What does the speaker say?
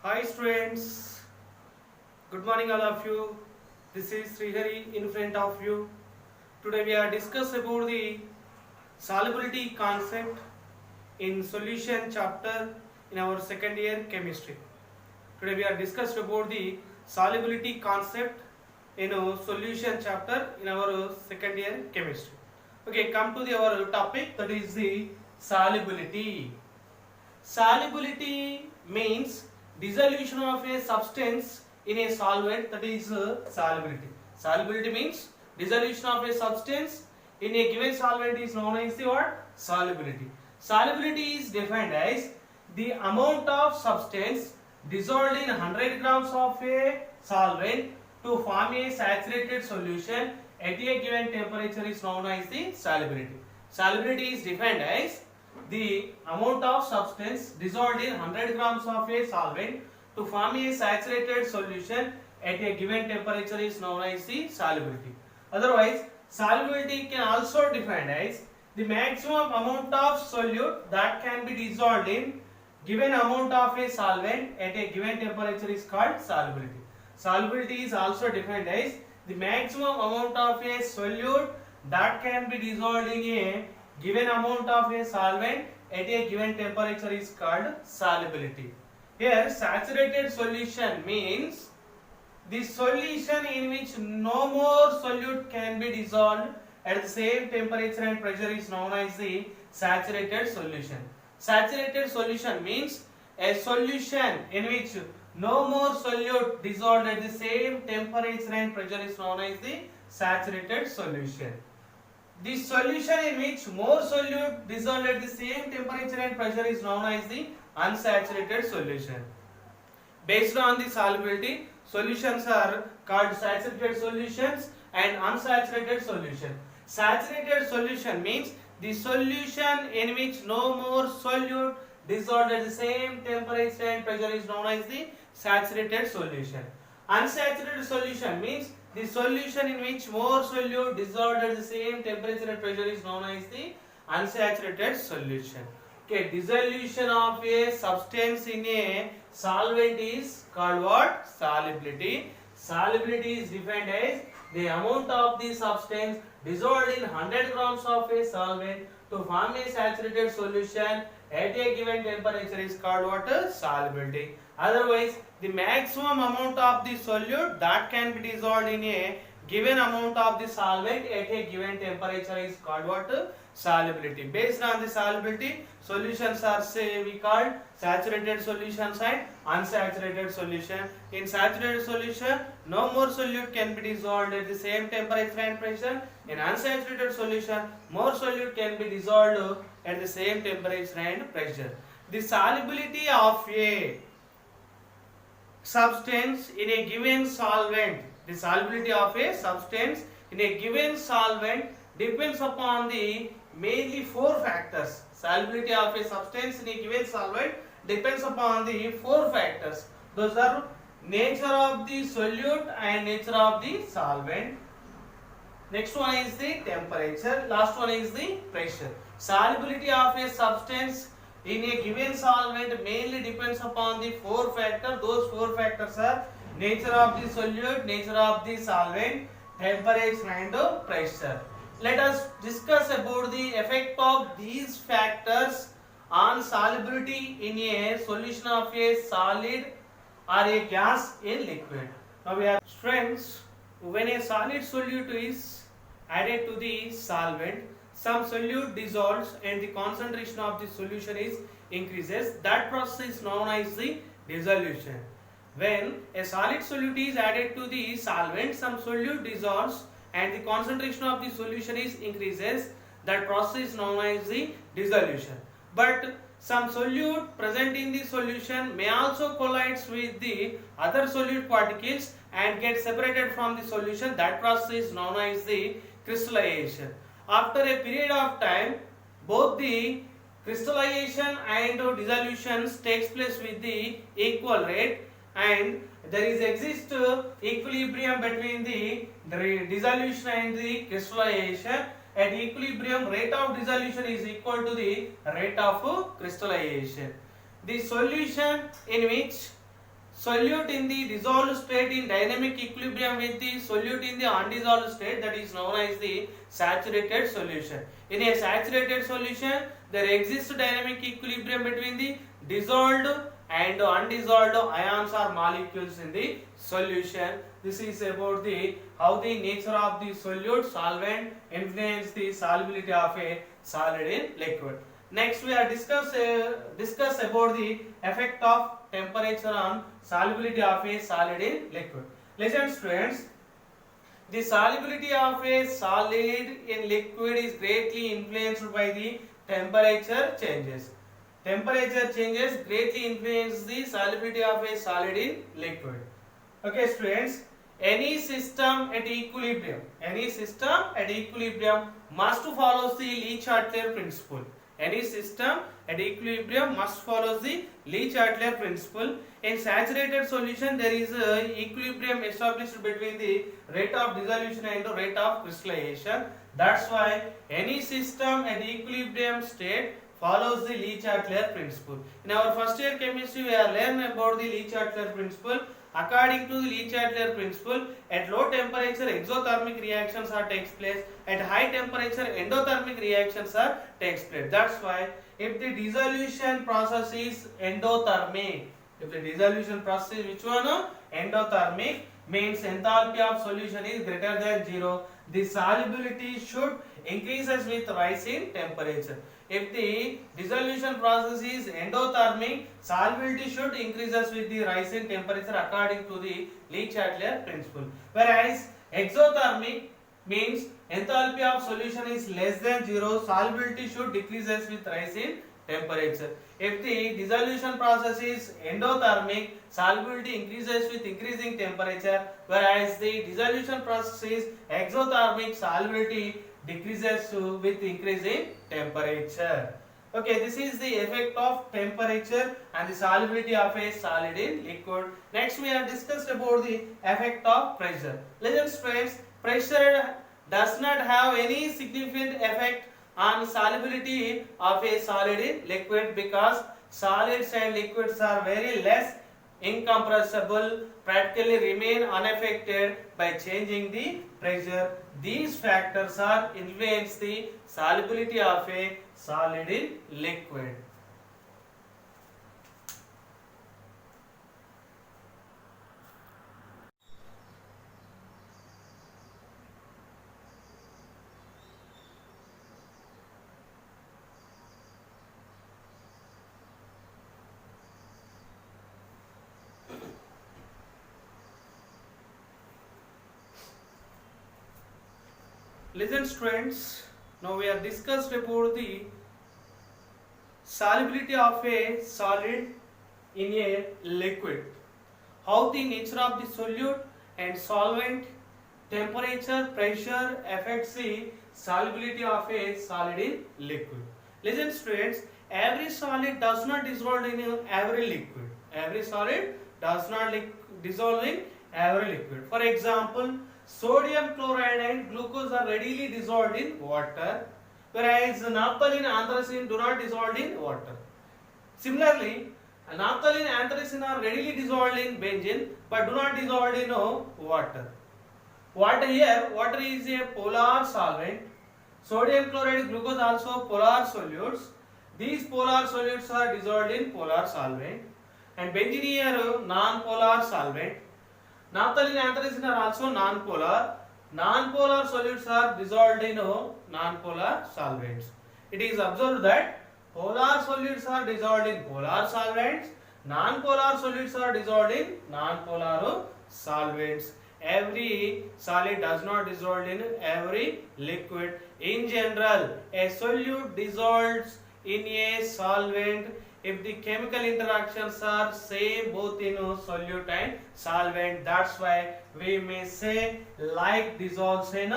Hi students, good morning all of you. This is Srihari in front of you. Today we are discuss about the solubility concept in solution chapter in our second year chemistry. Today we are discussed about the solubility concept in a solution chapter in our second year chemistry. Okay, come to our topic, that is the solubility. Solubility means dissolution of a substance in a solvent, that is solubility. Solubility means dissolution of a substance in a given solvent is known as the what? Solubility. Solubility is defined as the amount of substance dissolved in 100 grams of a solvent to form a saturated solution at a given temperature is known as the solubility. Solubility is defined as the amount of substance dissolved in 100 grams of a solvent to form a saturated solution at a given temperature is known as the solubility. Otherwise, solubility can also defined as the maximum amount of solute that can be dissolved in given amount of a solvent at a given temperature is called solubility. Solubility is also defined as the maximum amount of a solute that can be dissolved in a given amount of a solvent at a given temperature is called solubility. Here saturated solution means the solution in which no more solute can be dissolved at the same temperature and pressure is known as the saturated solution. Saturated solution means a solution in which no more solute dissolved at the same temperature and pressure is known as the saturated solution. The solution in which more solute dissolved at the same temperature and pressure is known as the unsaturated solution. Based on the solubility, solutions are called saturated solutions and unsaturated solution. Saturated solution means the solution in which no more solute dissolved at the same temperature and pressure is known as the saturated solution. Unsaturated solution means the solution in which more solute dissolved at the same temperature and pressure is known as the unsaturated solution. Okay, dissolution of a substance in a solvent is called what? Solubility. Solubility is defined as the amount of the substance dissolved in 100 grams of a solvent to form a saturated solution at a given temperature is called what? Solubility. Otherwise, the maximum amount of the solute that can be dissolved in a given amount of the solvent at a given temperature is called what? Solubility. Based on the solubility, solutions are we called saturated solutions and unsaturated solution. In saturated solution, no more solute can be dissolved at the same temperature and pressure. In unsaturated solution, more solute can be dissolved at the same temperature and pressure. The solubility of a substance in a given solvent, the solubility of a substance in a given solvent depends upon the mainly four factors. Solubility of a substance in a given solvent depends upon the four factors. Those are nature of the solute and nature of the solvent. Next one is the temperature. Last one is the pressure. Solubility of a substance in a given solvent mainly depends upon the four factors. Those four factors are nature of the solute, nature of the solvent, temperature and pressure. Let us discuss about the effect of these factors on solubility in a solution of a solid or a gas in liquid. Now we have friends, when a solid solute is added to the solvent, some solute dissolves and the concentration of the solution is increases. That process is known as the dissolution. When a solid solute is added to the solvent, some solute dissolves and the concentration of the solution is increases. That process is known as the dissolution. But some solute present in the solution may also collides with the other solute particles and get separated from the solution. That process is known as the crystallization. After a period of time, both the crystallization and dissolutions takes place with the equal rate, and there is exist equilibrium between the dissolution and the crystallization. At equilibrium, rate of dissolution is equal to the rate of crystallization. The solution in which solute in the dissolved state in dynamic equilibrium with the solute in the undissolved state, that is known as the saturated solution. In a saturated solution, there exists dynamic equilibrium between the dissolved and undissolved ions or molecules in the solution. This is about the how the nature of the solute solvent influence the solubility of a solid in liquid. Next we are discuss about the effect of temperature on solubility of a solid in liquid. Listen students, the solubility of a solid in liquid is greatly influenced by the temperature changes. Temperature changes greatly influence the solubility of a solid in liquid. Okay students, any system at equilibrium must follow the Le-Chatelier principle. Any system at equilibrium must follow the Le-Chatelier principle. In saturated solution, there is a equilibrium established between the rate of dissolution and the rate of crystallization. That's why any system at equilibrium state follows the Le-Chatelier principle. In our first year chemistry, we are learning about the Le-Chatelier principle. According to the Le-Chatelier principle, at low temperature exothermic reactions are takes place. At high temperature endothermic reactions are takes place. That's why if the dissolution process is endothermic, which one? Endothermic, means enthalpy of solution is greater than 0. The solubility should increases with rise in temperature. If the dissolution process is endothermic, solubility should increases with the rise in temperature according to the Le-Chatelier principle. Whereas exothermic means enthalpy of solution is less than 0, solubility should decreases with rise in temperature. If the dissolution process is endothermic, solubility increases with increasing temperature, whereas the dissolution process is exothermic, solubility decreases with increasing temperature. Okay, this is the effect of temperature and the solubility of a solid in liquid. Next we have discussed about the effect of pressure. Listen friends, pressure does not have any significant effect on solubility of a solid in liquid because solids and liquids are very less incompressible, practically remain unaffected by changing the pressure. These factors are influence the solubility of a solid in liquid. Listen students, now we have discussed about the solubility of a solid in a liquid. How the nature of the solute and solvent, temperature, pressure affects the solubility of a solid in liquid. Listen students, every solid does not dissolve in every liquid. Every solid does not dissolve in every liquid. For example, sodium chloride and glucose are readily dissolved in water, whereas naphthalene and anthracene do not dissolve in water. Similarly, naphthalene and anthracene are readily dissolved in benzene but do not dissolve in water. Water is a polar solvent. Sodium chloride, glucose also polar solutes. These polar solutes are dissolved in polar solvent, and benzene are non-polar solvent. Naphthalene and anthracene are also non-polar. Non-polar solutes are dissolved in non-polar solvents. It is observed that polar solutes are dissolved in polar solvents, non-polar solutes are dissolved in non-polar solvents. Every solid does not dissolve in every liquid. In general, a solute dissolves in a solvent if the chemical interactions are same both in solute and solvent. That's why we may say like dissolves in